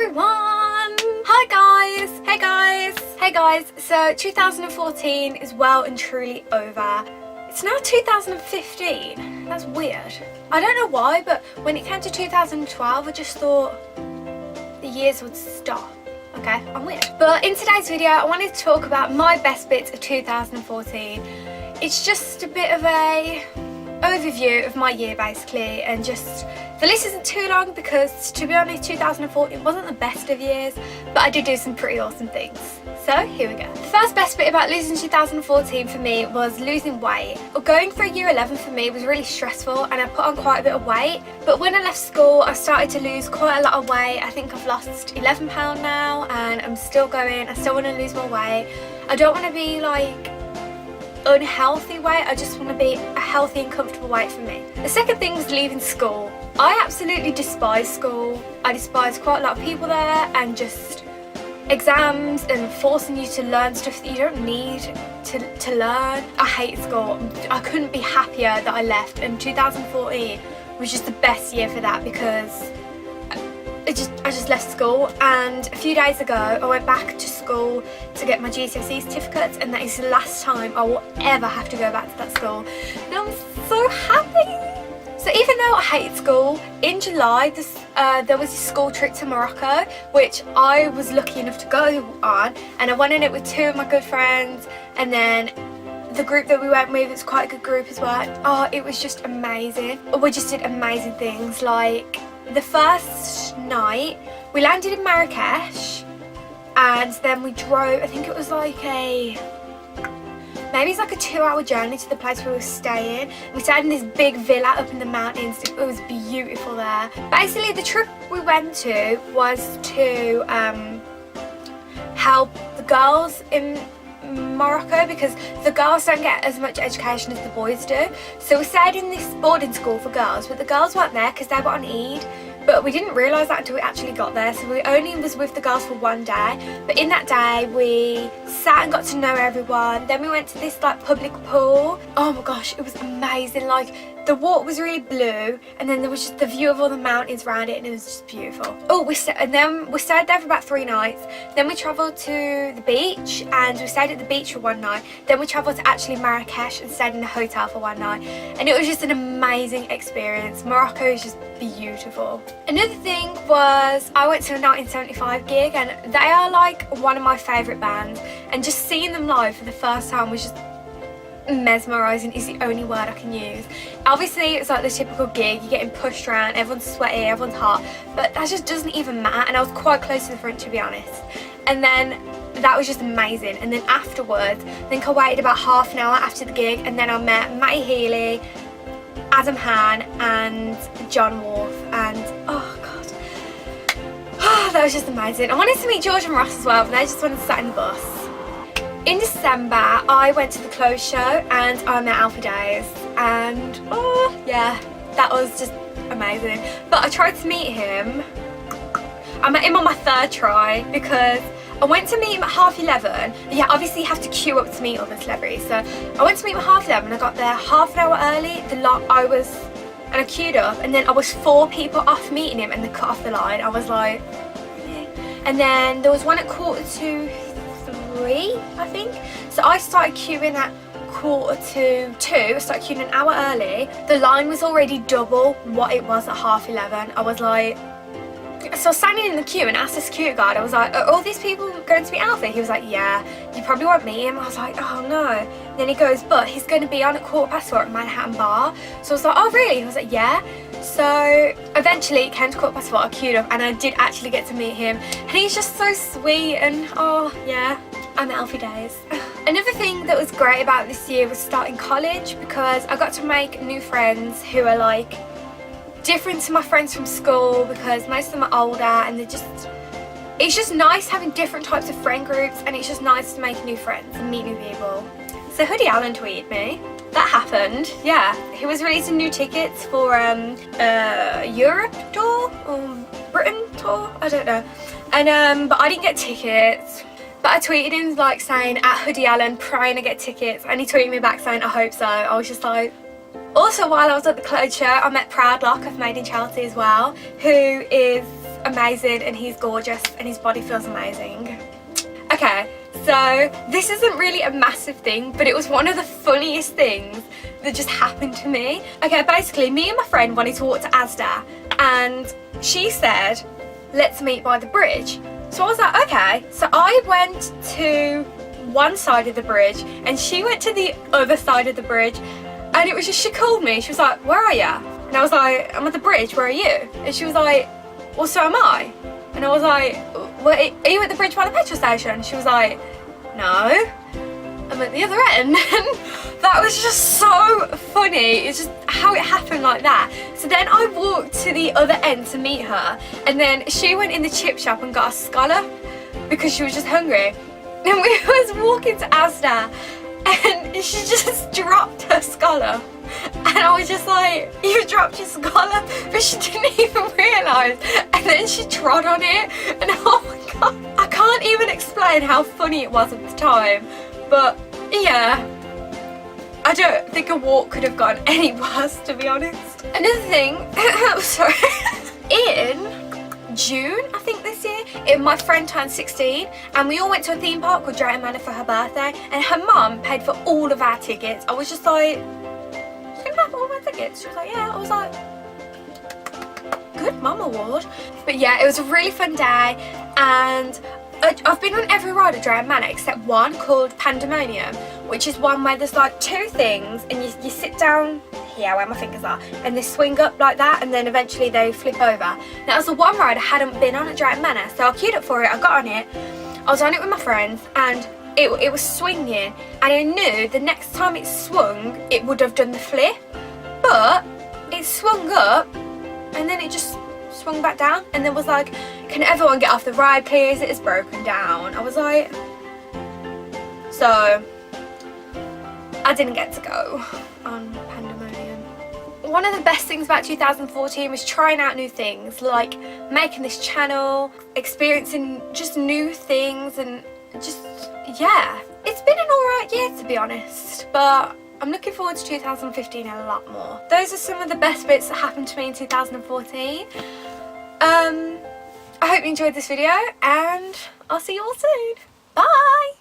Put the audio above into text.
everyone! Hi guys! Hey guys! Hey guys! So 2014 is well and truly over. It's now 2015. That's weird. I don't know why, but when it came to 2012 I just thought the years would stop. Okay, I'm weird. But in today's video I wanted to talk about my best bits of 2014. It's just a bit of a overview of my year basically, and just the list isn't too long because to be honest 2014 wasn't the best of years, but I did do some pretty awesome things. So here we go. The first best bit about losing 2014 for me was losing weight. Going through year 11 for me was really stressful and I put on quite a bit of weight, but when I left school I started to lose quite a lot of weight. I think I've lost 11 pounds now and I'm still going. I still want to lose more weight. I don't want to be like unhealthy weight, I just want to be a healthy and comfortable weight for me. The second thing was leaving school. I absolutely despise school. I despise quite a lot of people there and just exams and forcing you to learn stuff that you don't need to learn. I hate school. I couldn't be happier that I left, and 2014 was just the best year for that because I just left school, and a few days ago I went back to school to get my GCSE certificates, and that is the last time I will ever have to go back to that school, and I'm so happy. So even though I hate school, in July there was a school trip to Morocco which I was lucky enough to go on, and I went on it with two of my good friends, and then the group that we went with was quite a good group as well. Oh, it was just amazing. We just did amazing things. Like the first night we landed in Marrakesh and then we drove, I think it was like maybe it's like a 2-hour journey to the place where we were staying. We stayed in this big villa up in the mountains. It was beautiful there. Basically the trip we went to was to help the girls in Morocco because the girls don't get as much education as the boys do. So we stayed in this boarding school for girls, but the girls weren't there because they were on Eid. But we didn't realise that until we actually got there, so we only was with the girls for one day. But in that day we sat and got to know everyone. Then we went to this like public pool. Oh my gosh, it was amazing. Like the water was really blue, and then there was just the view of all the mountains around it, and it was just beautiful. Oh, then we stayed there for about 3 nights. Then we travelled to the beach, and we stayed at the beach for one night. Then we travelled to actually Marrakesh and stayed in a hotel for one night, and it was just an amazing experience. Morocco is just beautiful. Another thing was I went to a 1975 gig, and they are like one of my favourite bands, and just seeing them live for the first time was just mesmerising is the only word I can use. Obviously it's like the typical gig, you're getting pushed around, everyone's sweaty, everyone's hot, but that just doesn't even matter, and I was quite close to the front to be honest. And then that was just amazing. And then afterwards, I think I waited about half an hour after the gig, and then I met Matty Healy, Adam Han and John Wolfe, and oh god, that was just amazing. I wanted to meet George and Ross as well, but they just wanted to sit in the bus. In December I went to the clothes show and I met Alfie Days, and oh yeah, that was just amazing. But I tried to meet him. I met him on my 3rd try because I went to meet him at 11:30. Yeah, obviously you have to queue up to meet other celebrities. So I went to meet him at 11:30 and I got there half an hour early. And I queued up, and then I was 4 people off meeting him, and they cut off the line. I was like, yeah. And then there was one at 2:45, I think. So I started queuing at 2:45. I started queuing an hour early. The line was already double what it was at 11:30. I was like, so I was standing in the queue and asked the security guard, I was like, are all these people going to meet Alfie? He was like, yeah, you probably won't meet him. I was like, oh no. And then he goes, but he's going to be on at 4:15 at Manhattan Bar. So I was like, oh really? He was like, yeah. So eventually it came to 4:15, I queued up, and I did actually get to meet him, and he's just so sweet, and oh yeah, I met Alfie Days. Another thing that was great about this year was starting college, because I got to make new friends who are like different to my friends from school, because most of them are older, and it's just nice having different types of friend groups, and it's just nice to make new friends and meet new people. So Hoodie Allen tweeted me. That happened, yeah. He was releasing new tickets for Europe tour or Britain tour, I don't know. And but I didn't get tickets. But I tweeted him like saying at Hoodie Allen, praying to get tickets, and he tweeted me back saying I hope so. I was just like, Also, while I was at the clothes show, I met Proud Lock of Made in Chelsea as well, who is amazing and he's gorgeous and his body feels amazing. Okay, so this isn't really a massive thing, but it was one of the funniest things that just happened to me. Okay, basically me and my friend wanted to walk to Asda and she said, let's meet by the bridge. So I was like, okay. So I went to one side of the bridge and she went to the other side of the bridge, and it was just, she called me, she was like, where are you? And I was like, I'm at the bridge, where are you? And she was like, well, so am I. And I was like, well, are you at the bridge by the petrol station? And she was like, no, I'm at the other end. And that was just so funny. It's just how it happened like that. So then I walked to the other end to meet her, and then she went in the chip shop and got a scallop because she was just hungry. And we was walking to Asda and she just dropped her scallop. And I was just like, you dropped your scallop? But she didn't even realise. And then she trod on it. And oh my god, I can't even explain how funny it was at the time. But yeah, I don't think a walk could have gone any worse, to be honest. Another thing, sorry, in June, I think this year, my friend turned 16 and we all went to a theme park called Drayton Manor for her birthday, and her mum paid for all of our tickets. I was just like, she can pay for all my tickets? She was like, yeah. I was like, good mum award. But yeah, it was a really fun day, and I've been on every ride at Drayton Manor except one called Pandemonium, which is one where there's like two things and you sit down here where my fingers are and they swing up like that, and then eventually they flip over. Now that was the one ride I hadn't been on at Drayton Manor, so I queued up for it, I got on it, I was on it with my friends, and it was swinging, and I knew the next time it swung it would have done the flip, but it swung up and then it just swung back down, and then was like, can everyone get off the ride please, it is broken down. I was like, so I didn't get to go on Pandemonium. One of the best things about 2014 was trying out new things, like making this channel, experiencing just new things, and just, yeah. It's been an alright year, to be honest, but I'm looking forward to 2015 a lot more. Those are some of the best bits that happened to me in 2014. I hope you enjoyed this video, and I'll see you all soon. Bye!